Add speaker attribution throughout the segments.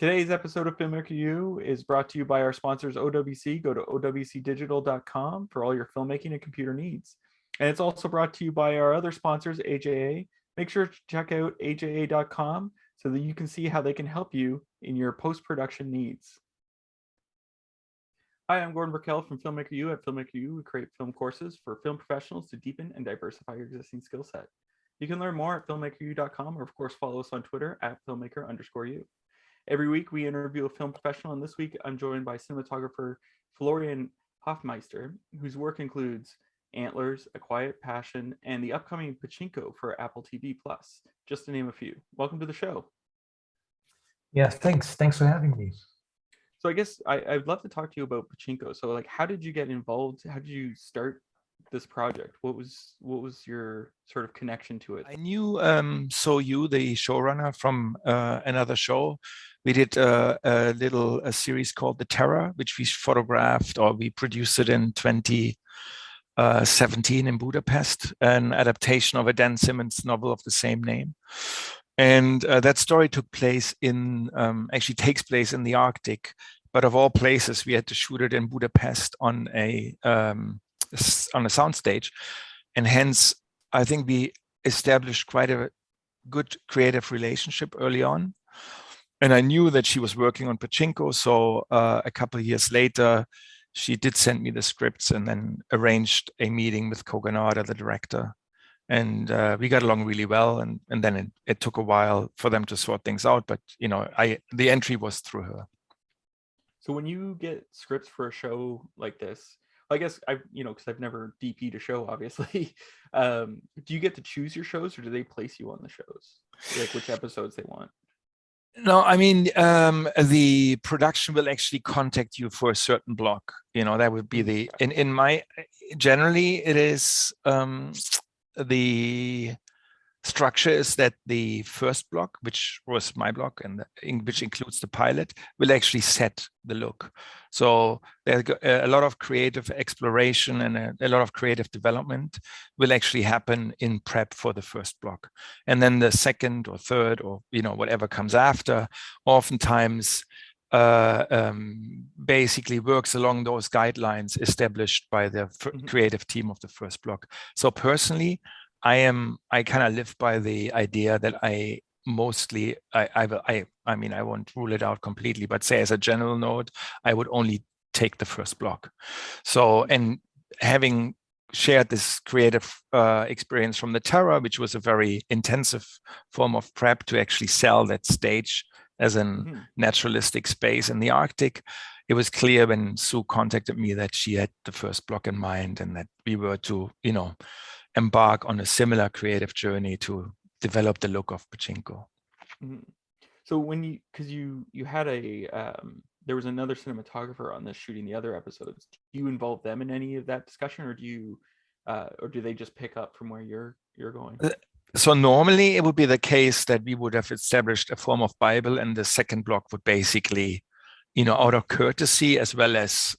Speaker 1: Today's episode of Filmmaker U is brought to you by our sponsors OWC. Go to owcdigital.com for all your filmmaking and computer needs. And it's also brought to you by our other sponsors, AJA. Make sure to check out aja.com so that you can see how they can help you in your post-production needs. Hi, I'm Gordon Burkell from Filmmaker U. At Filmmaker U, we create film courses for film professionals to deepen and diversify your existing skill set. You can learn more at filmmakeru.com, or of course follow us on Twitter at filmmaker_u. Every week we interview a film professional, and this week I'm joined by cinematographer Florian Hoffmeister, whose work includes Antlers, A Quiet Passion, and the upcoming Pachinko for AppleTV+, just to name a few. Welcome to the show.
Speaker 2: Yeah, thanks. Thanks for having me.
Speaker 1: So I guess I'd love to talk to you about Pachinko. So like, how did you get involved? How did you start this project? What was your sort of connection to it?
Speaker 3: I knew Soo Hugh, the showrunner, from another show. We did a series called The Terror, which we photographed, or we produced it in 2017 in Budapest, an adaptation of a Dan Simmons novel of the same name. And that story took place actually takes place in the Arctic, but of all places, we had to shoot it in Budapest on a soundstage, and hence I think we established quite a good creative relationship early on. And I knew that she was working on Pachinko, so a couple of years later, she did send me the scripts and then arranged a meeting with Kogonada, the director. And we got along really well, and then it took a while for them to sort things out, but you know, the entry was through her.
Speaker 1: So when you get scripts for a show like this, I guess because I've never DP'd a show, obviously. Do you get to choose your shows, or do they place you on the shows, like which episodes they want?
Speaker 3: No, I mean, the production will actually contact you for a certain block. You know, that would be generally it is the structure is that the first block, which was my block, and which includes the pilot, will actually set the look. So there's a lot of creative exploration and a lot of creative development will actually happen in prep for the first block. And then the second or third, or whatever comes after, oftentimes basically works along those guidelines established by the creative team of the first block. So personally, I kind of live by the idea that I won't rule it out completely, but say as a general note, I would only take the first block. So, and having shared this creative experience from The Terror, which was a very intensive form of prep to actually sell that stage as a naturalistic space in the Arctic, it was clear when Soo contacted me that she had the first block in mind, and that we were to, embark on a similar creative journey to develop the look of Pachinko.
Speaker 1: So when because you had there was another cinematographer on this shooting the other episodes. Do you involve them in any of that discussion, or do they just pick up from where you're going?
Speaker 3: So normally it would be the case that we would have established a form of Bible, and the second block would basically, out of courtesy as well as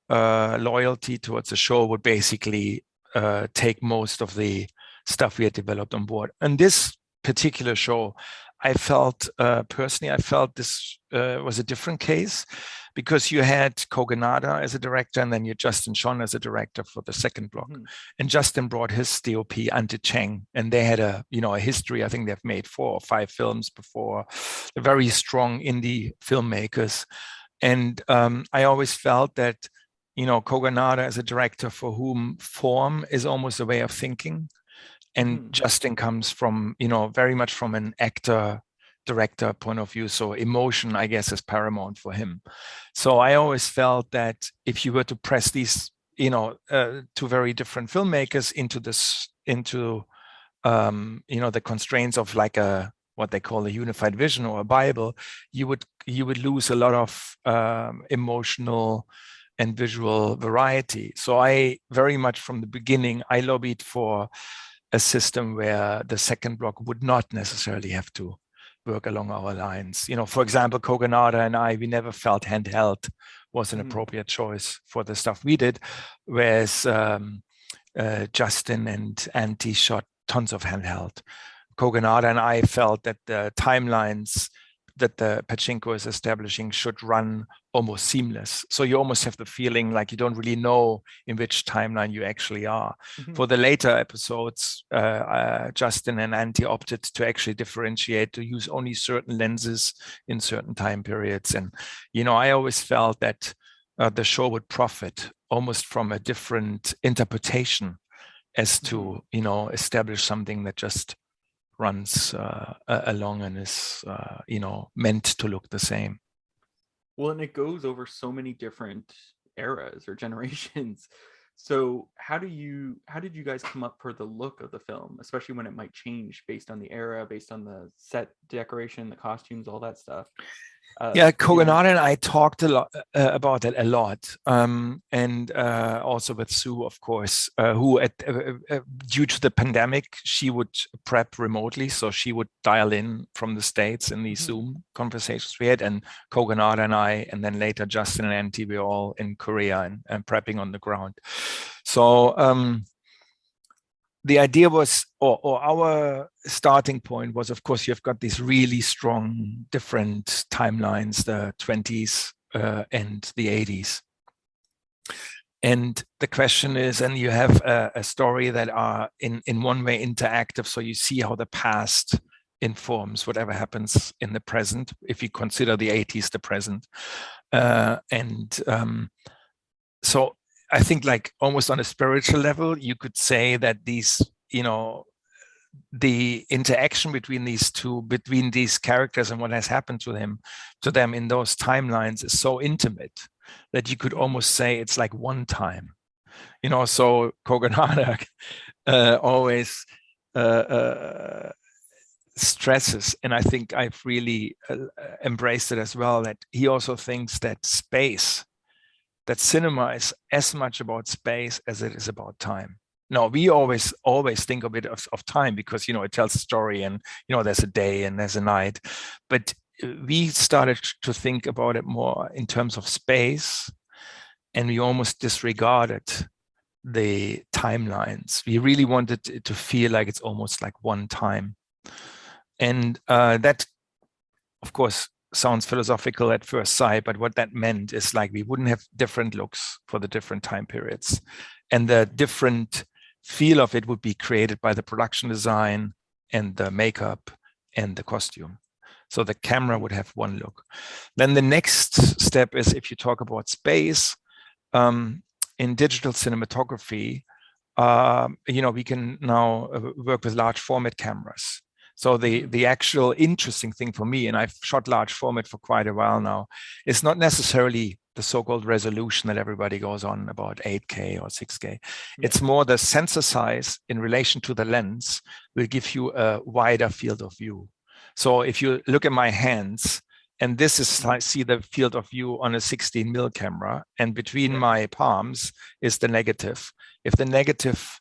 Speaker 3: loyalty towards the show, would basically take most of the stuff we had developed on board. And this particular show, I felt personally, this was a different case, because you had Kogonada as a director, and then you had Justin Chon as a director for the second block. And Justin brought his DP Ante Cheng, and they had a history. I think they've made 4 or 5 films before. They're very strong indie filmmakers. And I always felt that Kogonada as a director for whom form is almost a way of thinking. And Justin comes from, very much from an actor-director point of view. So emotion, I guess, is paramount for him. So I always felt that if you were to press these, 2 very different filmmakers into the constraints of like what they call a unified vision or a Bible, you would lose a lot of emotional and visual variety. So I very much from the beginning, I lobbied for a system where the second block would not necessarily have to work along our lines. For example, Kogonada and we never felt handheld was an appropriate choice for the stuff we did, whereas Justin and Ante shot tons of handheld. Kogonada and I felt that the timelines that the Pachinko is establishing should run almost seamless. So you almost have the feeling like you don't really know in which timeline you actually are. For the later episodes, Justin and Antti opted to actually differentiate, to use only certain lenses in certain time periods. And, I always felt that the show would profit almost from a different interpretation as to, establish something that just runs along and is, meant to look the same.
Speaker 1: Well, and it goes over so many different eras or generations. So how did you guys come up for the look of the film, especially when it might change based on the era, based on the set decoration, the costumes, all that stuff?
Speaker 3: Yeah, Koganada and I talked a lot about it a lot, and also with Soo, of course, who due to the pandemic, she would prep remotely, so she would dial in from the States in these Zoom conversations we had, and Koganada and I, and then later Justin and Antti, we were all in Korea and prepping on the ground. So the idea was, or our starting point was, of course, you've got these really strong different timelines, the 20s and the 80s. And the question is, and you have a story that are in one way interactive, so you see how the past informs whatever happens in the present, if you consider the 80s the present. So I think, like, almost on a spiritual level, you could say that these, the interaction between these characters and what has happened to them in those timelines is so intimate that you could almost say it's like one time. So Koganada always stresses, and I think I've really embraced it as well, that he also thinks that cinema is as much about space as it is about time. No, we always think of it of time because, it tells a story, and, there's a day and there's a night. But we started to think about it more in terms of space, and we almost disregarded the timelines. We really wanted it to feel like it's almost like one time. And that, of course, sounds philosophical at first sight, but what that meant is, like, we wouldn't have different looks for the different time periods, and the different feel of it would be created by the production design and the makeup and the costume. So the camera would have one look. Then the next step is, if you talk about space, in digital cinematography, we can now work with large format cameras. So the actual interesting thing for me, and I've shot large format for quite a while now, is not necessarily the so-called resolution that everybody goes on about, 8K or 6K. Yeah. It's more the sensor size in relation to the lens will give you a wider field of view. So if you look at my hands, and this is, I see the field of view on a 16mm camera, and between my palms is the negative. If the negative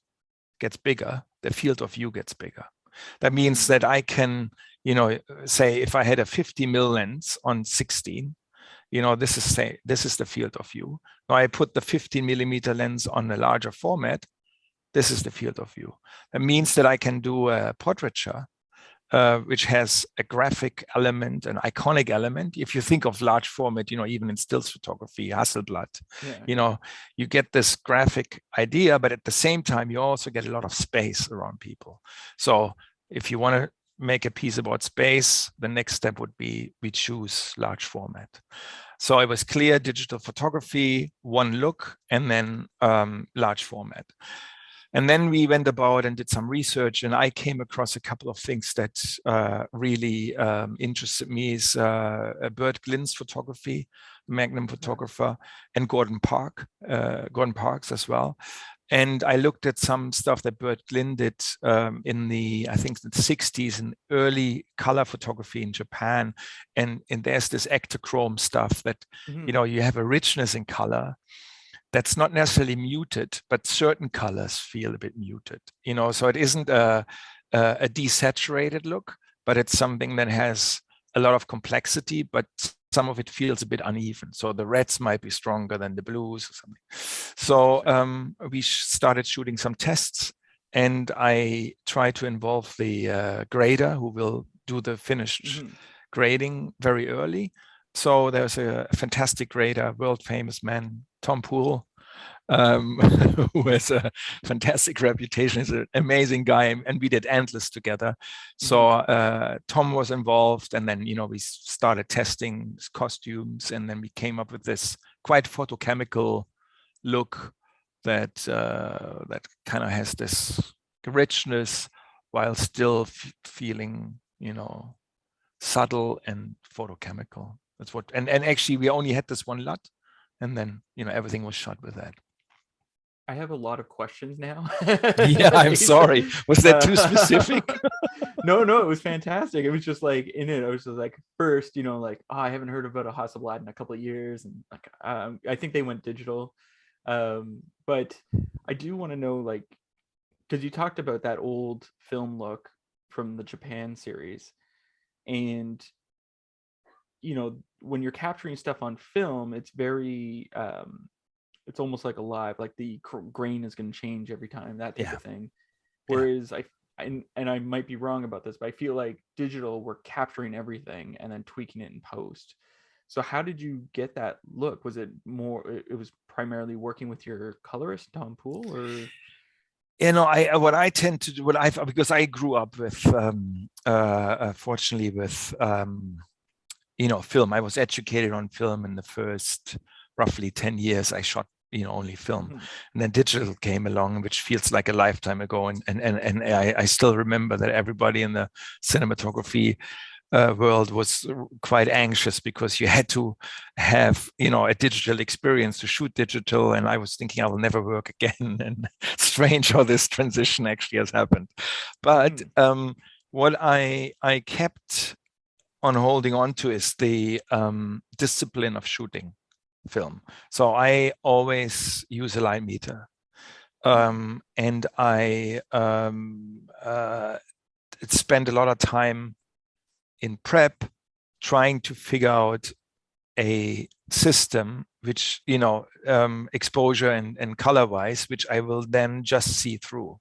Speaker 3: gets bigger, the field of view gets bigger. That means that I can, say, if I had a 50mm lens on 16, this is the field of view. Now I put the 15mm lens on a larger format. This is the field of view. That means that I can do a portraiture, which has a graphic element, an iconic element. If you think of large format, even in stills photography, Hasselblad, you get this graphic idea, but at the same time, you also get a lot of space around people. So if you want to make a piece about space, the next step would be we choose large format. So it was clear: digital photography, one look, and then large format. And then we went about and did some research, and I came across a couple of things that really interested me. Is Bert Glynn's photography, Magnum photographer, and Gordon Parks as well. And I looked at some stuff that Bert Glynn did in the, I think, the 60s and early color photography in Japan. And there's this ectochrome stuff that, you have a richness in color that's not necessarily muted, but certain colors feel a bit muted. So it isn't a desaturated look, but it's something that has a lot of complexity, but some of it feels a bit uneven. So the reds might be stronger than the blues or something. So we started shooting some tests, and I tried to involve the grader who will do the finished grading very early. So there's a fantastic grader, world famous man, Tom Poole, who has a fantastic reputation. He's an amazing guy, and we did Antlers together. So Tom was involved, and then we started testing costumes, and then we came up with this quite photochemical look that that kind of has this richness while still feeling subtle and photochemical. That's what, and actually we only had this one LUT, and then everything was shot with that.
Speaker 1: I have a lot of questions now.
Speaker 3: Yeah, I'm sorry. Was that too specific?
Speaker 1: No, it was fantastic. It was just like in it, I was just like, first, like, oh, I haven't heard about a Hasselblad in a couple of years, and like I think they went digital. But I do want to know, like, because you talked about that old film look from the Japan series, and when you're capturing stuff on film, it's very it's almost like alive, like the grain is going to change every time, that type of thing. Whereas and I might be wrong about this, but I feel like digital, we're capturing everything and then tweaking it in post. So how did you get that look? Was it was primarily working with your colorist, Tom Poole, or?
Speaker 3: What I tend to do, because I grew up with, fortunately with, film. I was educated on film in the first roughly 10 years. I shot, only film, and then digital came along, which feels like a lifetime ago. And I still remember that everybody in the cinematography world was quite anxious because you had to have a digital experience to shoot digital, and I was thinking I will never work again. And strange how this transition actually has happened. But what I kept on holding on to is the discipline of shooting film. So I always use a line meter, and I spend a lot of time in prep trying to figure out a system which exposure and color wise, which I will then just see through.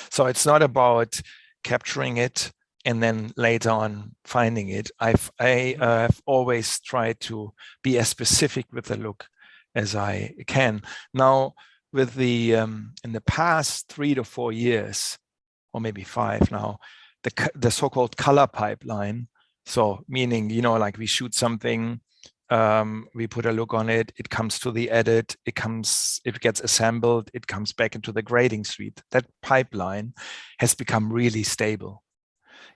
Speaker 3: So it's not about capturing it and then later on finding it. I've always tried to be as specific with the look as I can. Now with the in the past 3 to 4 years, or maybe 5 now, the so-called color pipeline. So meaning, like we shoot something, we put a look on it, it comes to the edit, it gets assembled, it comes back into the grading suite. That pipeline has become really stable.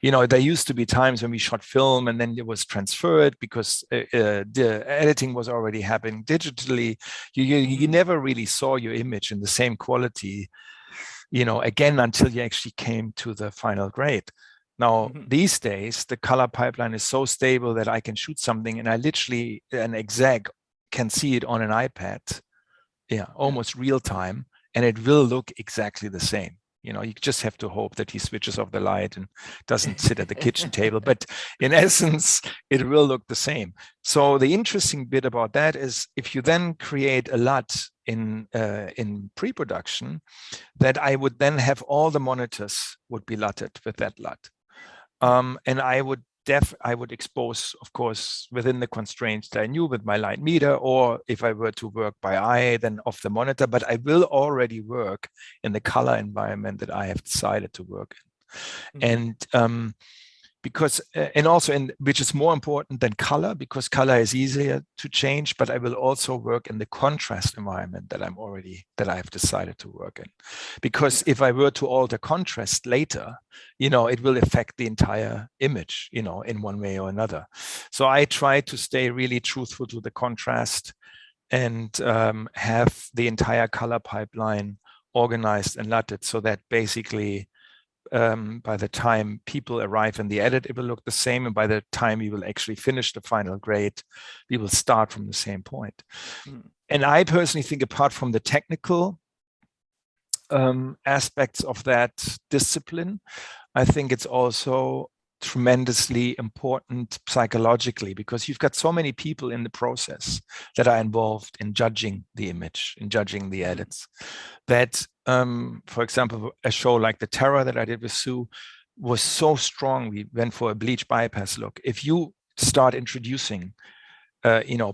Speaker 3: There used to be times when we shot film and then it was transferred because the editing was already happening digitally. You never really saw your image in the same quality, again, until you actually came to the final grade. Now, these days, the color pipeline is so stable that I can shoot something and I literally, an exec can see it on an iPad, almost real time, and it will look exactly the same. You just have to hope that he switches off the light and doesn't sit at the kitchen table. But in essence, it will look the same. So the interesting bit about that is if you then create a LUT in pre-production, that I would then have all the monitors would be LUTted with that LUT. And I would expose, of course, within the constraints that I knew with my line meter, or if I were to work by eye, then off the monitor, but I will already work in the color environment that I have decided to work in. And because, and also which is more important than color, because color is easier to change, but I will also work in the contrast environment that I have decided to work in. Because if I were to alter contrast later, it will affect the entire image, in one way or another. So I try to stay really truthful to the contrast and have the entire color pipeline organized and LUTted so that basically by the time people arrive in the edit, it will look the same. And by the time we will actually finish the final grade, we will start from the same point. And I personally think, apart from the technical aspects of that discipline, I think it's also tremendously important psychologically, because you've got so many people in the process that are involved in judging the image, in judging the edits, that for example, a show like The Terror that I did with Soo was so strong. We went for a bleach bypass look. If you start introducing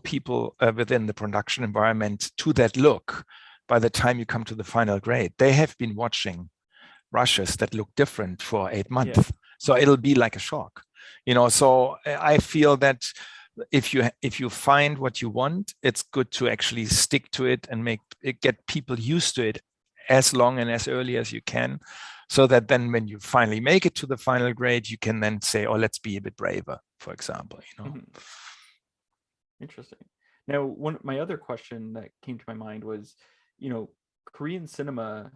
Speaker 3: people within the production environment to that look, by the time you come to the final grade, they have been watching rushes that look different for 8 months.
Speaker 1: Yeah.
Speaker 3: So it'll be like a shock, so I feel that if you find what you want, it's good to actually stick to it and get people used to it as long and as early as you can, so that then when you finally make it to the final grade, you can then say, oh, let's be a bit braver, for example.
Speaker 1: Interesting. Now, my other question that came to my mind was, Korean cinema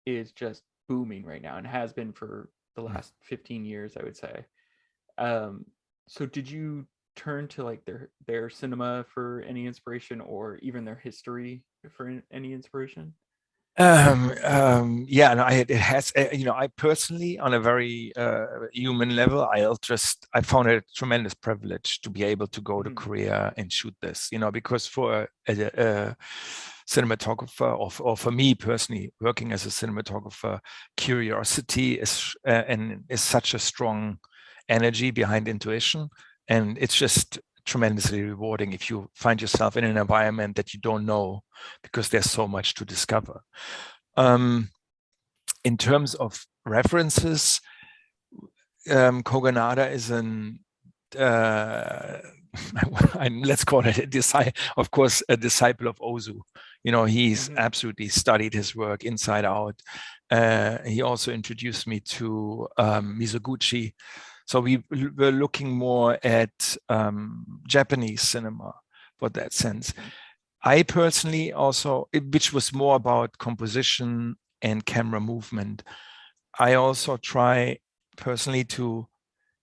Speaker 1: is just booming right now and has been for the last 15 years, I would say. So did you turn to like their cinema for any inspiration, or even their history for any inspiration?
Speaker 3: Yeah, no, it has, I personally, on a very human level, I found it a tremendous privilege to be able to go to Korea and shoot this, because for a cinematographer, or for me personally, working as a cinematographer, curiosity is such a strong energy behind intuition, and it's just tremendously rewarding if you find yourself in an environment that you don't know, because there's so much to discover. In terms of references, Kogonada is let's call it of course, a disciple of Ozu. He's absolutely studied his work inside out. He also introduced me to Mizoguchi. So we were looking more at Japanese cinema for that sense. I personally also, which was more about composition and camera movement, I also try personally to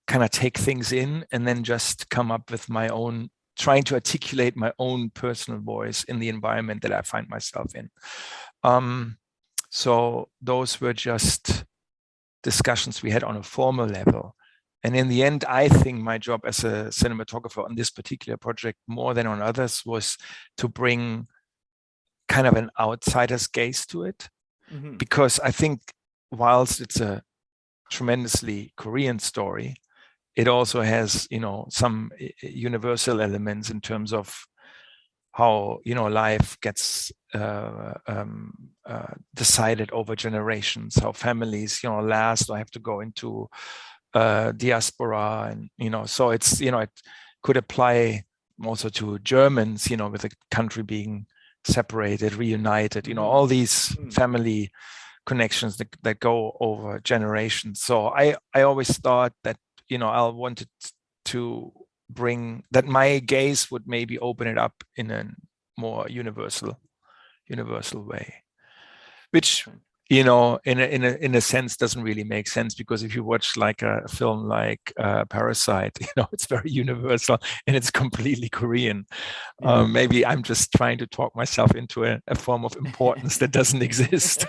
Speaker 3: kind of take things in and then just come up with my own, trying to articulate my own personal voice in the environment that I find myself in. So those were just discussions we had on a formal level. And in the end, I think my job as a cinematographer on this particular project, more than on others, was to bring kind of an outsider's gaze to it. Because I think whilst it's a tremendously Korean story, it also has, some universal elements in terms of how, life gets decided over generations, how families, last or have to go into diaspora, and so it's it could apply also to Germans, with the country being separated, reunited, all these family connections that go over generations. So I always thought that I wanted to bring that, my gaze would maybe open it up in a more universal way, which in a sense doesn't really make sense, because if you watch like a film like Parasite, it's very universal and it's completely Korean. Maybe I'm just trying to talk myself into a form of importance that doesn't exist.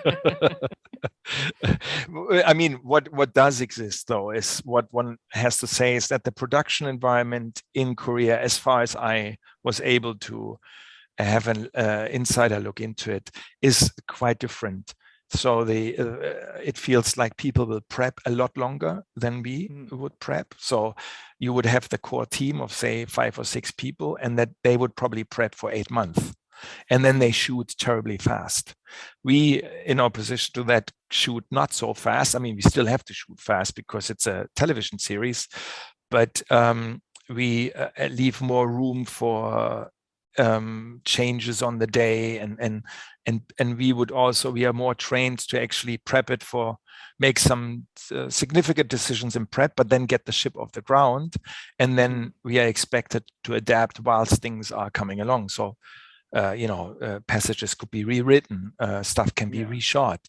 Speaker 3: I mean, what does exist though is, what one has to say is that the production environment in Korea, as far as I was able to have an insider look into it, is quite different. So it feels like people will prep a lot longer than we would prep. So you would have the core team of, say, 5 or 6 people, and that they would probably prep for 8 months. And then they shoot terribly fast. We, in opposition to that, shoot not so fast. I mean, we still have to shoot fast because it's a television series, but we leave more room for changes on the day, and we are more trained to actually prep it for, make some significant decisions in prep, but then get the ship off the ground, and then we are expected to adapt whilst things are coming along. So passages could be rewritten, stuff can be reshot,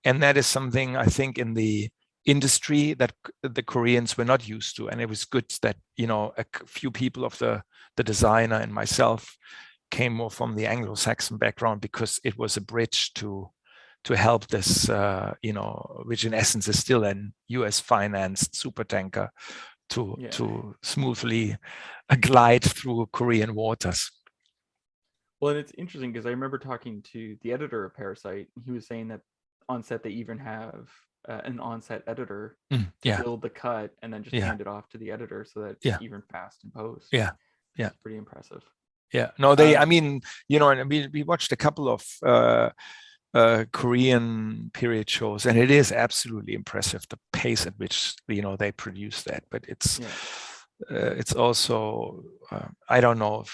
Speaker 3: and that is something I think in the industry that the Koreans were not used to. And it was good that a few people of the designer and myself came more from the Anglo-Saxon background, because it was a bridge to help this, which in essence is still an US financed super tanker, to smoothly glide through Korean waters.
Speaker 1: Well, and it's interesting because I remember talking to the editor of Parasite, and he was saying that on set they even have an on-set editor
Speaker 3: Yeah,
Speaker 1: build the cut and then just
Speaker 3: yeah,
Speaker 1: hand it off to the editor so that it's
Speaker 3: yeah,
Speaker 1: even fast in post.
Speaker 3: yeah, yeah.
Speaker 1: It's pretty impressive.
Speaker 3: Yeah, no, they. I
Speaker 1: Um,
Speaker 3: mean, and we watched a couple of Korean period shows, and it is absolutely impressive the pace at which they produce that. But it's also I don't know if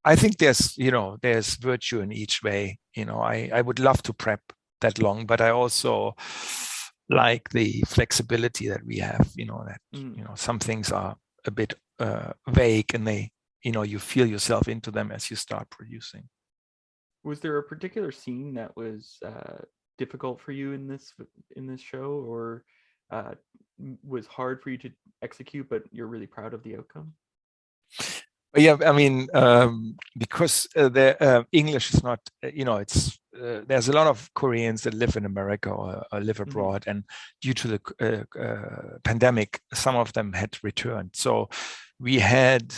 Speaker 3: I think there's virtue in each way. I would love to prep that long, but I also like the flexibility that we have. That some things are a bit vague, and they you feel yourself into them as you start producing.
Speaker 1: Was there a particular scene that was difficult for you in this show, or was hard for you to execute, but you're really proud of the outcome?
Speaker 3: Yeah, I mean, because the English is not, it's there's a lot of Koreans that live in America or live abroad, and due to the pandemic, some of them had returned. So we had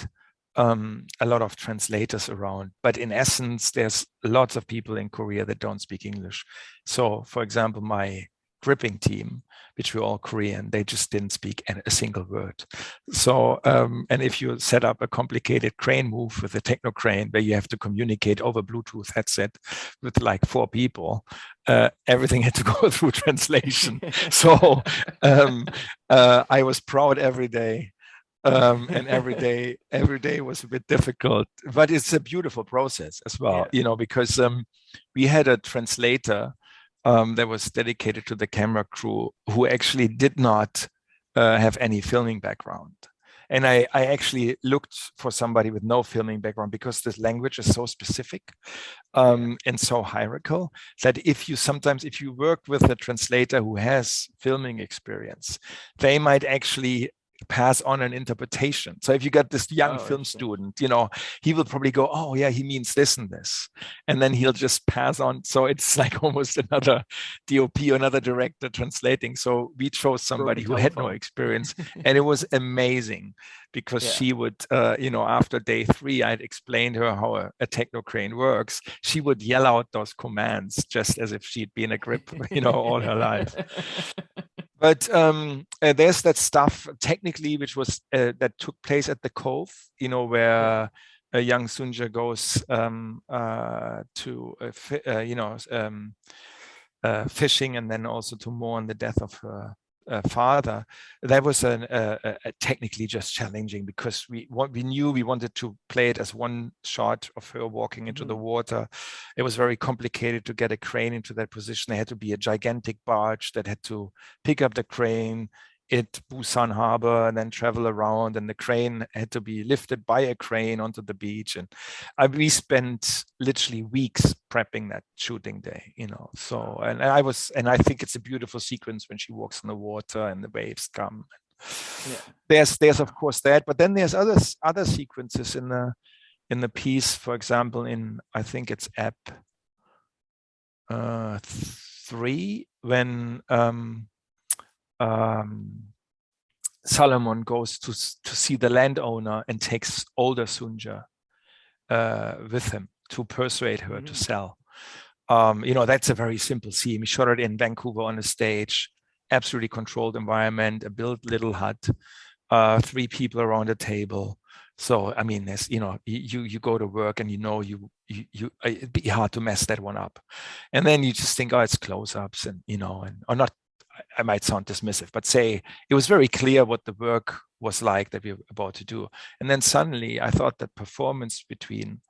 Speaker 3: a lot of translators around, but in essence, there's lots of people in Korea that don't speak English. So, for example, my gripping team, which were all Korean, they just didn't speak a single word. So, and if you set up a complicated crane move with a techno crane where you have to communicate over Bluetooth headset with like 4 people, everything had to go through translation. So I was proud every day. And every day was a bit difficult, but it's a beautiful process as well, because we had a translator that was dedicated to the camera crew who actually did not have any filming background. And I actually looked for somebody with no filming background because this language is so specific and so hierarchical that if you work with a translator who has filming experience, they might actually pass on an interpretation. So if you got this young film student, he will probably go, oh yeah, he means this and this, and then he'll just pass on. So it's like almost another DOP or another director translating. So we chose somebody who had no experience, and it was amazing because she would, after day 3, I'd explained her how a techno crane works. She would yell out those commands just as if she'd been a grip, all her life. But there's that stuff technically, which was that took place at the Cove, where a young Sunja goes to fishing, and then also to mourn the death of her father. That was technically just challenging because we knew we wanted to play it as one shot of her walking into the water. It was very complicated to get a crane into that position. There had to be a gigantic barge that had to pick up the crane at Busan Harbor and then travel around, and the crane had to be lifted by a crane onto the beach. And we spent literally weeks prepping that shooting day, So, and I think it's a beautiful sequence when she walks in the water and the waves come. There's of course that, but then there's other sequences in the piece. For example, I think it's app 3 when Solomon goes to see the landowner and takes older Sunja with him to persuade her to sell. That's a very simple scene. We shot it in Vancouver on a stage, absolutely controlled environment, a built little hut, 3 people around a table. So I mean, there's you go to work and it'd be hard to mess that one up, and then you just think, oh, it's close-ups and or not. I might sound dismissive, but say it was very clear what the work was like that we were about to do. And then suddenly I thought that performance between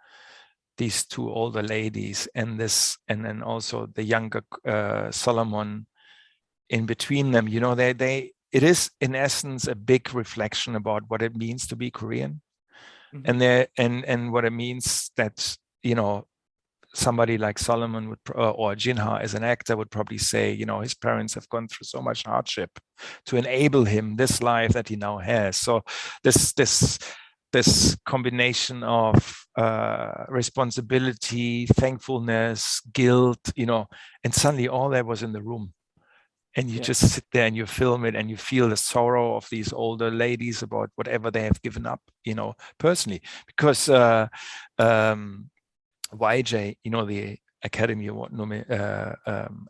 Speaker 3: these 2 older ladies and then also the younger Solomon in between them, it is in essence a big reflection about what it means to be Korean, and what it means that, somebody like Solomon or Jin Ho as an actor would probably say, his parents have gone through so much hardship to enable him this life that he now has. So this combination of responsibility, thankfulness, guilt, and suddenly all that was in the room. And you just sit there and you film it and you feel the sorrow of these older ladies about whatever they have given up, personally. Because YJ, the Academy Award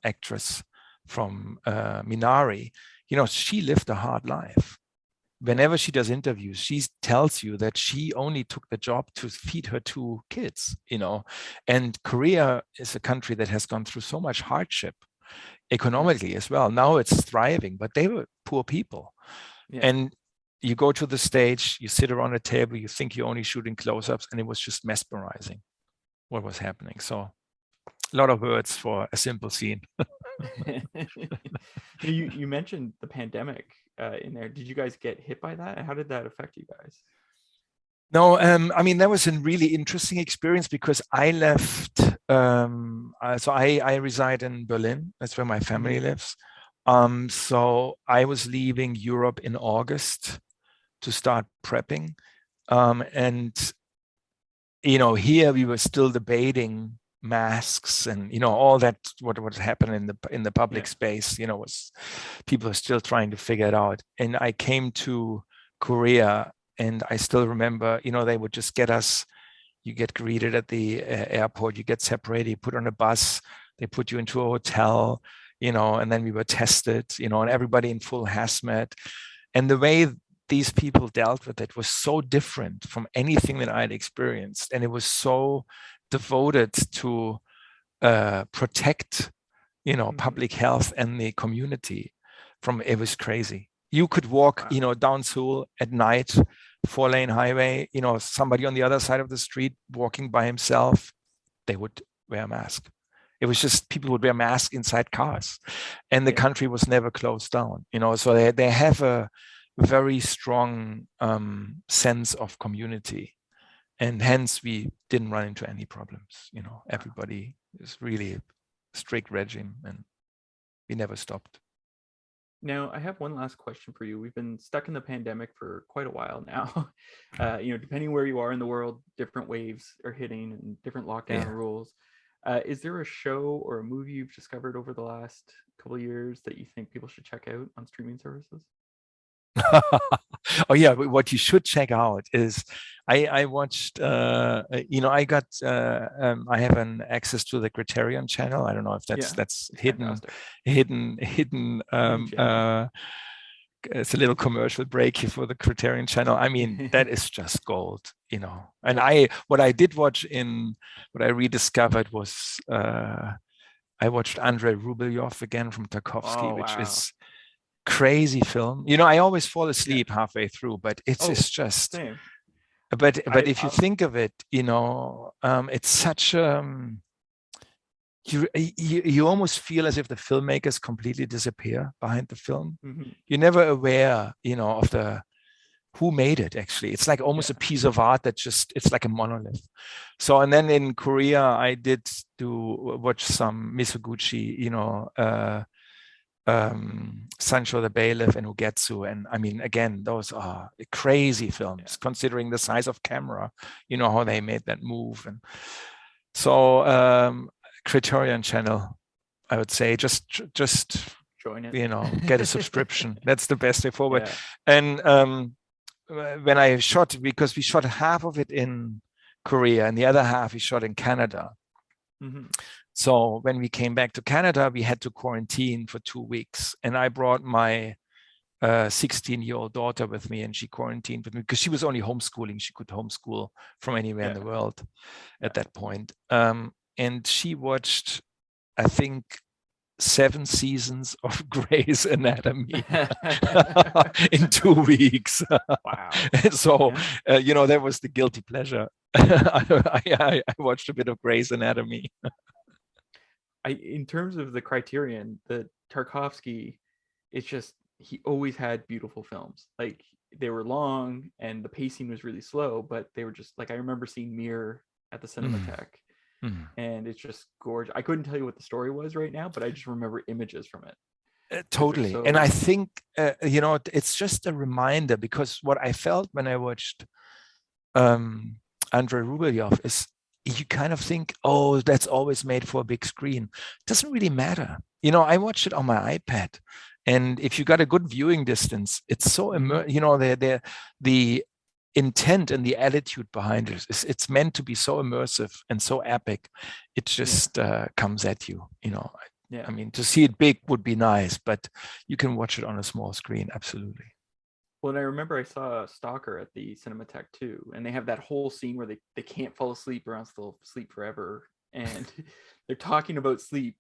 Speaker 3: actress from Minari, you know, she lived a hard life. Whenever she does interviews, she tells you that she only took the job to feed her 2 kids, you know. And Korea is a country that has gone through so much hardship economically as well. Now it's thriving, but they were poor people. And you go to the stage, you sit around a table, you think you're only shooting close-ups, and it was just mesmerizing what was happening. So a lot of words for a simple scene.
Speaker 1: You mentioned the pandemic in there. Did you guys get hit by that? How did that affect you guys?
Speaker 3: No, I mean, that was a really interesting experience because I left, so I reside in Berlin. That's where my family lives. So I was leaving Europe in August to start prepping. And, you know, here we were still debating masks and, you know, all that, what happened in the public space, you know, was people are still trying to figure it out. And I came to Korea, and I still remember, you know, they would just get us, you get greeted at the airport, you get separated, you put on a bus, they put you into a hotel, you know, and then we were tested, you know, and everybody in full hazmat. And the way these people dealt with it was so different from anything that I had experienced. And it was so devoted to protect, you know, public health and the community from, it was crazy. You could walk, you know, down Seoul at night, 4-lane highway, you know, somebody on the other side of the street walking by himself, they would wear a mask. It was just people would wear masks inside cars, and the country was never closed down, you know, so they have a very strong sense of community, and hence we didn't run into any problems. You know, everybody is really a strict regime, and we never stopped.
Speaker 1: Now, I have one last question for you. We've been stuck in the pandemic for quite a while now. You know, depending where you are in the world, different waves are hitting and different lockdown rules. Is there a show or a movie you've discovered over the last couple of years that you think people should check out on streaming services?
Speaker 3: Oh yeah, what you should check out is I watched you know, I got I have an access to the Criterion channel. I don't know if that's hidden it's a little commercial break here for the Criterion channel. I mean, that is just gold, you know. And what I rediscovered was I watched Andrei Rublev again from Tarkovsky, which is crazy film. You know, I always fall asleep halfway through, but it's just same. But if you think of it, you know, it's such you almost feel as if the filmmakers completely disappear behind the film. You're never aware, you know, of who made it. Actually, it's like almost a piece of art that just, it's like a monolith. So, and then in Korea I did watch some Misoguchi, you know, Sancho the Bailiff and Ugetsu, and I mean, again, those are crazy films considering the size of camera, you know, how they made that move. And so Criterion channel, I would say just join it, you know, get a subscription. That's the best way forward. And when I shot, because we shot half of it in Korea and the other half we shot in Canada. So when we came back to Canada, we had to quarantine for 2 weeks, and I brought my 16-year-old daughter with me, and she quarantined with me because she was only homeschooling. She could homeschool from anywhere in the world at that point. And she watched, I think, 7 seasons of Grey's Anatomy in 2 weeks. Wow. And so, you know, that was the guilty pleasure. I watched a bit of Grey's Anatomy.
Speaker 1: In terms of the Criterion, the Tarkovsky, it's just, he always had beautiful films. Like, they were long and the pacing was really slow, but they were just like, I remember seeing Mirror at the Cinematheque. And it's just gorgeous. I couldn't tell you what the story was right now, but I just remember images from it.
Speaker 3: Totally. And I think, you know, it's just a reminder, because what I felt when I watched Andrei Rublev is, you kind of think, oh, that's always made for a big screen. It doesn't really matter. You know, I watched it on my iPad, and if you got a good viewing distance, it's so you know, the intent and the attitude behind it. It's meant to be so immersive and so epic. It just comes at you, you know.
Speaker 1: Yeah.
Speaker 3: I mean, to see it big would be nice, but you can watch it on a small screen. Absolutely.
Speaker 1: Well, and I remember I saw Stalker at the Cinematech too, and they have that whole scene where they can't fall asleep or else they'll sleep forever. And they're talking about sleep.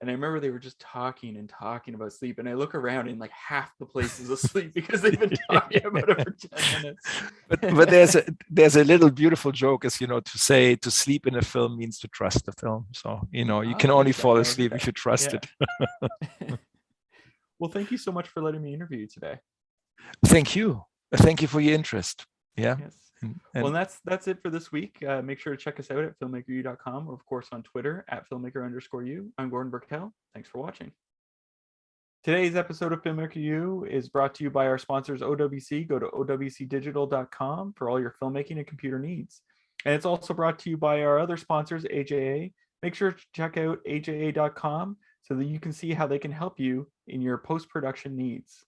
Speaker 1: And I remember they were just talking and talking about sleep. And I look around and like half the place is asleep because they've been talking about it for 10 minutes.
Speaker 3: But there's a little beautiful joke, as you know, to say to sleep in a film means to trust the film. So, you know, you can only fall asleep if you trust it.
Speaker 1: Well, thank you so much for letting me interview you today.
Speaker 3: Thank you. Thank you for your interest. Yeah.
Speaker 1: Yes. Well, that's it for this week. Make sure to check us out at filmmakeru.com or of course on Twitter at filmmaker_u. I'm Gordon Burkell. Thanks for watching. Today's episode of Filmmaker U is brought to you by our sponsors OWC. Go to owcdigital.com for all your filmmaking and computer needs. And it's also brought to you by our other sponsors, AJA. Make sure to check out aja.com so that you can see how they can help you in your post-production needs.